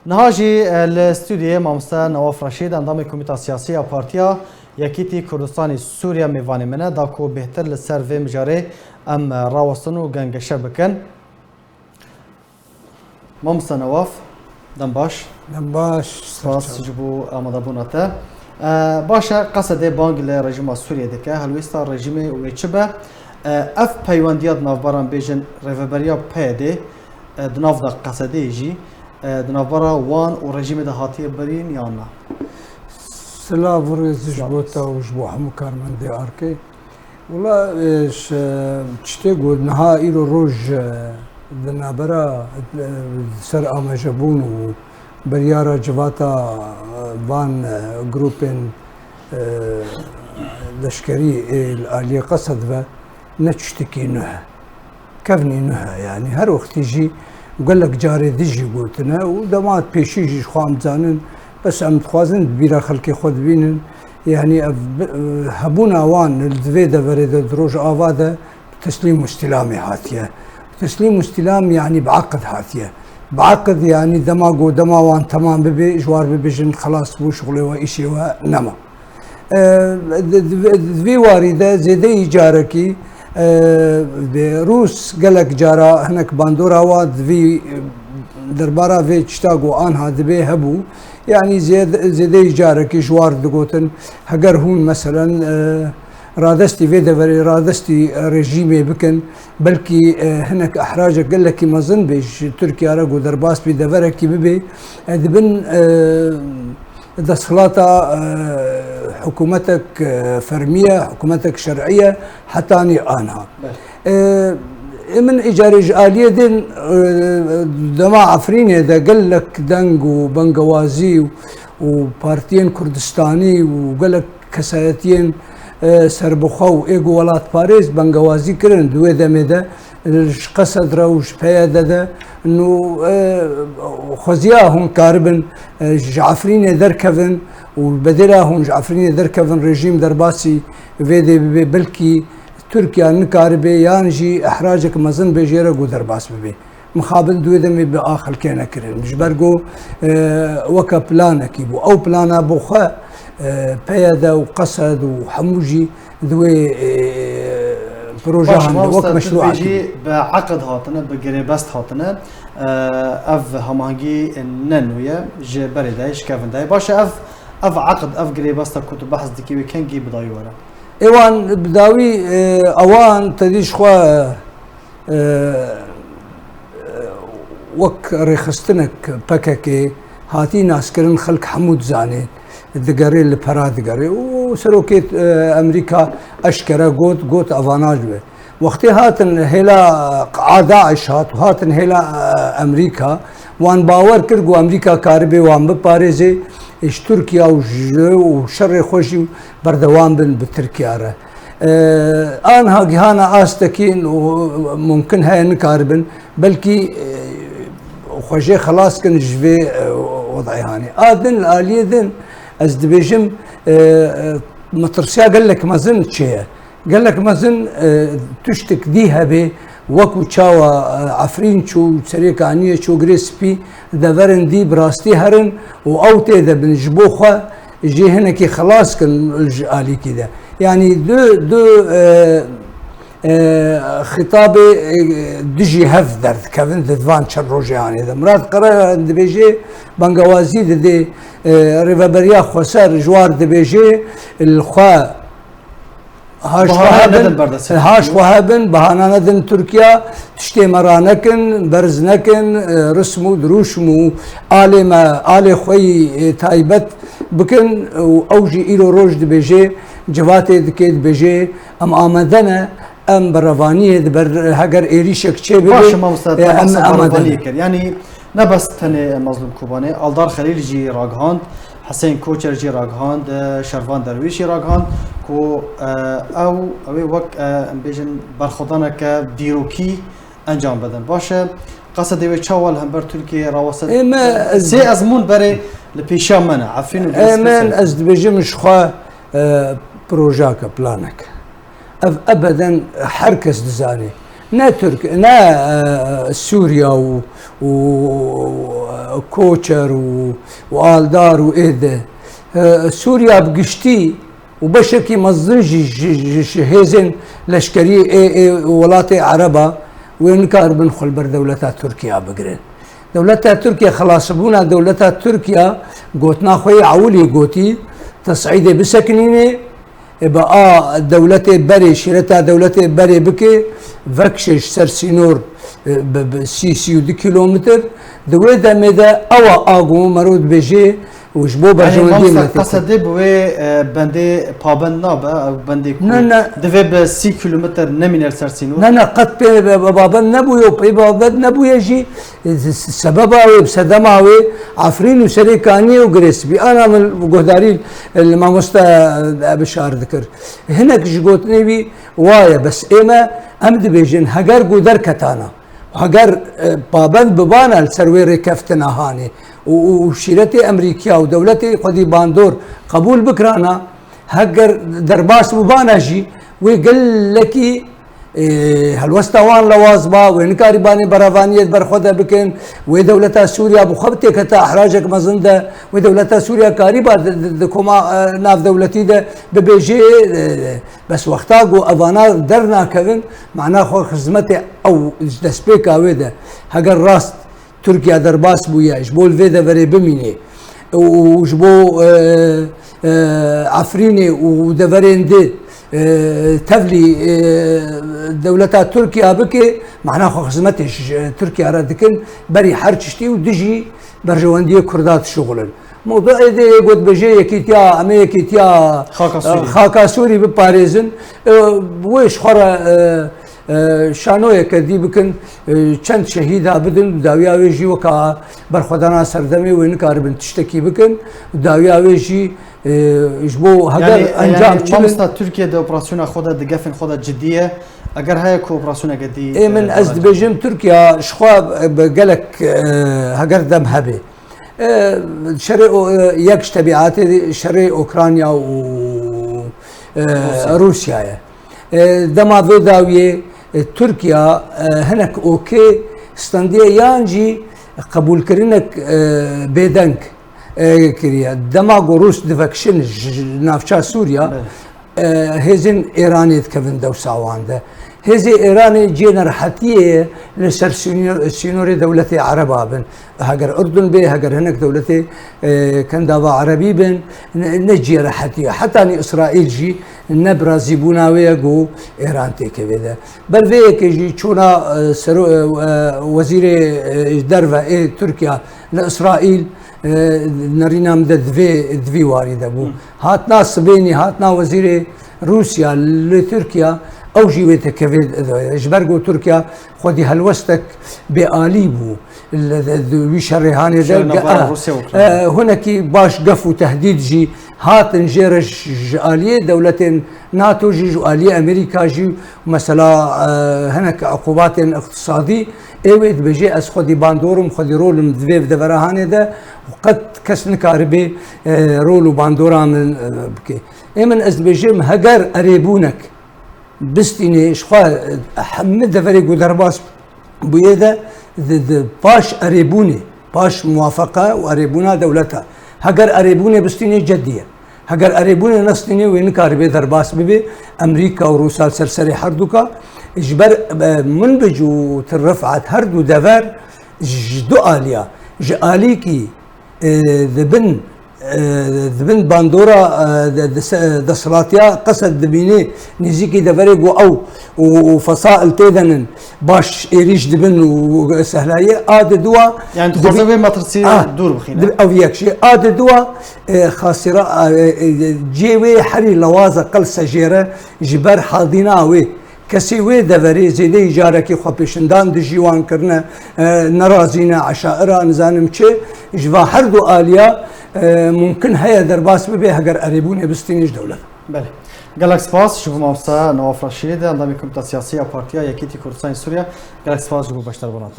نهاجی الاستودیو مامستا نواف رشید اندام کمیته سیاسی پارتیا یکیتی کردستانی سوریا میوانی منه دا کو بهتر لسر و مجاره ام راوستن و گنگشه بکن. مامستا نواف دم باش سپاس جبو آماده بوناته. باشه قصد بانگ لرژیم سوریه دکه هلویستا رژیم ویچبه اف پیوندیات نافباران بیجن ریوبریا پیده دناف دا قصده جی دنافبارا وان و رژیم دا هاتیه برین یا نه؟ سلا ورزش بوتا و جبو همو کارمنده آرکی ولا چته گود نها ایرو روز دنابرا سر آمجبون و بریارا جواتا وان گروپن لشکری الآلیه قصد و نتشتكي نها كفني نها يعني هر وقت يجي وقال لك جاري دجي قلتنا ودمات بيشيجي خوام زانن بس ام تخوازن بيرا خلقي خود بينن يعني هبونا وان الدفيدة فريدة دروج آوادا تسليم واستلامي هاتية تسليم واستلام يعني بعقد هاتية بعقد يعني دماغو دماوان تمام ببي جوار ببيجن خلاص بو شغلي وإشي ونما ذوي واردة زيدي جاركي روس قالك جارا هناك باندورا واد في دربارا في تشتاقو انها دبي هبو يعني زيدي جاركي جوار دقوتن هقر هون مثلا رادستي في دفري رادستي رجيمي بكن بلكي هناك احراجك قال لك ما ظن بيش تركيا رقو درباس في دفركي ببي دبن دسخلاتا حكومتك فرمية حكومتك شرعية حتاني أنها من إيجاري آلية دين دما عفريني دا قال لك دنگ وبنغوازي وبارتين كردستاني وقال لك كسايتين سربخو إيجو ولات باريس بنغوازي كرن دوي دمدا قصد روش بيادا دا انه خزياهم كاربن جعفرين دركفن وبدلاهم جعفرين دركفن رجيم درباسي فيدي بلكي تركيا نكاربي يانجي احراجك مزن بجيرا قو درباس ببي مخابل دوي دمي باخر كينا كرن مش برقو وكا بلانك يبو او بلانا بوخا بيادا وقصد وحموجي دوي بروجه وقت مشروع بيجي بعقد هاتنا بقريبست هاتنا اف همانجي ننويا جبري دايش كافن داي باشا اف عقد اف قريبست كتب بحث دكي كنجي بداي ورا ايوان بداوي اوان تديش خوا وك رخصتنك بككي هاتي ناس كرن خلق حمود زاني دقاري البرا دقاري وسروكيت امريكا اشكرا قوت افاناج به وقتي هاتن هلا داعش هات وهاتن هلا امريكا وان باور كرقو امريكا كاربي وان بباريزي اش تركيا وشر خوشي بردوان بن بتركيا را انها جهانا استكين وممكن هاي نكاربن بلكي خوشي خلاص كن جفي وضعي هاني ادن الاليه ذن از دبيجم مترسيا قال لك ما زن شيء قال لك ما زن تشتك ديها به وكو تشاوا عفرين شو سريك عنيه شو جريسبي دفرن دي براستي هرن واوتي ذا بنجبوخه جي هنا كي خلاص كان الجالي كذا يعني دو خطابي دجي هفدر كافن دفان شروجي يعني اذا مراد قرا دبيجي بنغوازي دي ريفابريا خسار جوار دبيجي الخوا هاش وهابن بهانا ندن تركيا تشتي مرانكن برزنكن رسمو دروشمو آلي خوي تايبت بكن اوجي ايلو روج دبيجي جواتي دكي دبيجي ام آمدنا ام برافانيه بر هاجر ايريشك تشي يعني نبس تني مظلوم كوباني الدار خليل جي راغهاند حسين كوچر جي راغهاند شروان درويشي راغهاند كو او وقت بيجن برخدانا ك ديروكي انجام بدن باشه قصد وي تشاول هم بر تركيا راوسد سي ازمون بري لبيشا منع عارفين من ازد بيجم شخوا بروجاك بلانك ابدا حركس دزاني نا ترك نا سوريا وكوتشر والدار وإيده سوريا بقشتي وبشكي مزنجي هيزن لشكري ولاتي عربة وين كار بنخل بر دولتها تركيا بقرين دولتها تركيا خلاص بونا دولتها تركيا قوتنا خوي عولي قوتي تصعيدي بسكنيني بقى دولتي بري شيرتها دولتي بري بكي فكشش سرسينور بسيسي ودي كيلومتر دويدا ميدا أو آغو مرود بيجي وجبو برجوندي يعني قصدي بوي بندي بابن نابا بندي دفي ب 6 كيلومتر نمين السرسينور لا قد بابن نبو يوبي بابن نبو يجي سبباوي بسدماوي عفرين وسريكاني وغريسبي انا من قهداري ما مستا بشار ذكر هناك جوتني بي وايا بس اما امد بيجن هجر قدر كتانا هجر بابن ببانا السرويري كفتنا هاني وشيرتي امريكا ودولتي قدي باندور قبول بكرانا هجر درباس ببانا جي ويقول لك هالوستوان لوازبا وين كارباني برافانية برخوده بكن ودولتها سوريا بخبتي كتا احراجك مزنده ودولتها سوريا كاربا دكما ناف دولتي ده ببيجي بس وقتاقو افانا درنا كذن معناه خو خدمتي او دسبيكا ويدا هجر راست تركيا درباس بويا جبو الفيدا فري بميني وجبو عفريني ودفرين دي تفلي دولتها تركيا بكي معناه خو خدمتش تركيا ردكن بري حرشتي ودجي برجوانديه كردات شغلن موضوع دي قد بجي يكيتيا امي يكيتيا خاكا سوري بباريزن ويش خورا شانوية كدي بكن چند شهيدها بدن داويا ويجي وكا برخدانا سردمي وين كاربن تشتكي بكن داويا ويجي يجبو هدر انجام يعني مامستا تركيا دي اوبراسيون خودها دقفن خودها جدية اگر هاي كو اوبراسيون قدي اي من ازد بجم تركيا شخوا بقلك هقر دم هبي شرق يكش تبعاتي شرق اوكرانيا و روسيا دما ذو داوية تركيا هناك اوكي ستاندية يانجي قبول كرينك بيدنك كريا دماغ روس دفكشن نافشا سوريا هزين ايراني تكفن دو ساوانده هزي ايراني جينا رحتيه لسر سينوري دولتي عربا بن هاجر اردن بي هاجر هناك دولتي كان دابا عربي بن نجي رحتيه حتى اسرائيل جي نبرا زيبونا ويجو ايران تكفيدا بل فيك جي تشونا وزير درفا تركيا لاسرائيل نرينا مدد دفي واردة بو هاتنا صبيني هاتنا وزير روسيا لتركيا او جيويتا كفيد اجبرقو تركيا خودي هلوستك بآلي بو ويشرهاني هناك باش قفو تهديد جي هات نجيرج آلية دولة ناتو جي آلية أمريكا جي مثلا هناك عقوبات اقتصادي ايويد بجي اس خودي باندورم خودي رولم دفيف دفرهاني ده وقد كسن كاربي رولو باندورا من بكي ايمن از بجيم هجر قريبونك بستيني شخوا حمد دفري قدرباس بويدا باش قريبوني باش موافقة وقريبونا دولتها هجر قريبوني بستيني جدية هجر قريبوني نصتيني وين كاربي درباس ببي امريكا وروسال سرسري حردوكا اجبر منبج وترفعت هردو دفر جدو آليا جآليكي ذبن باندورا دسراتيا قصد دبيني نزيكي دفريقو او وفصائل تيدنن باش إيريش دبن وسهلاية آد دوا يعني تخوزي ما ترسي دور بخينا او يكشي آد دوا خاسرة جيوي حري لوازة قل سجيرة جبر حاضناوي كسي وي دفري زيدي جاركي خو پیشندان د جیوان کرنا نرازينا عشائر نزانم چه جوا هردو آليا ممكن هيا درباس ببي هجر قريبوني بستينيش دولة. بله. قالك سپاس شوف مامستا نواف رشید اندامی کمیته سیاسی پارتیا یکیتی کردستان سوریه قالك سپاس جو باشتر بنات.